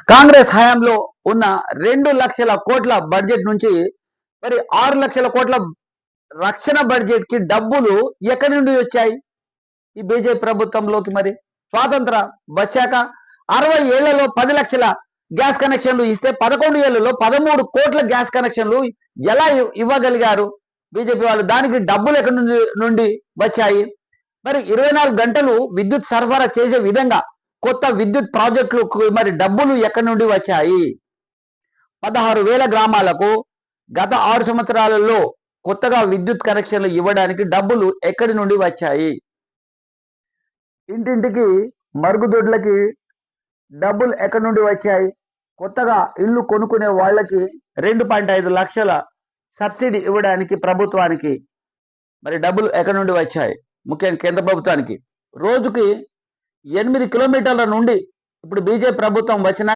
కాంగ్రెస్ హయాంలో ఉన్న 2 లక్షల కోట్ల బడ్జెట్ నుంచి మరి 6 లక్షల కోట్ల రక్షణ బడ్జెట్ కి డబ్బులు ఎక్కడి నుండి వచ్చాయి ఈ బీజేపీ ప్రభుత్వంలోకి? మరి స్వాతంత్ర వచ్చాక 60 ఏళ్లలో 10 లక్షల గ్యాస్ కనెక్షన్లు ఇస్తే 11 ఏళ్లలో 13 కోట్ల గ్యాస్ కనెక్షన్లు ఎలా ఇవ్వగలిగారు బీజేపీ వాళ్ళు? దానికి డబ్బులు ఎక్కడి నుండి వచ్చాయి? మరి 24 గంటలు విద్యుత్ సరఫరా చేసే విధంగా కొత్త విద్యుత్ ప్రాజెక్టులకు మరి డబ్బులు ఎక్కడి నుండి వచ్చాయి? 16,000 గ్రామాలకు గత 6 సంవత్సరాలలో కొత్తగా విద్యుత్ కనెక్షన్లు ఇవ్వడానికి డబ్బులు ఎక్కడి నుండి వచ్చాయి? ఇంటింటికి మరుగుదొడ్లకి డబ్బులు ఎక్కడి నుండి వచ్చాయి? కొత్తగా ఇల్లు కొనుక్కునే వాళ్ళకి 2.5 లక్షల సబ్సిడీ ఇవ్వడానికి ప్రభుత్వానికి మరి డబ్బులు ఎక్కడి నుండి వచ్చాయి? ముఖ్యంగా కేంద్ర ప్రభుత్వానికి రోజుకి 8 కిలోమీటర్ల నుండి ఇప్పుడు బీజేపీ ప్రభుత్వం వచ్చిన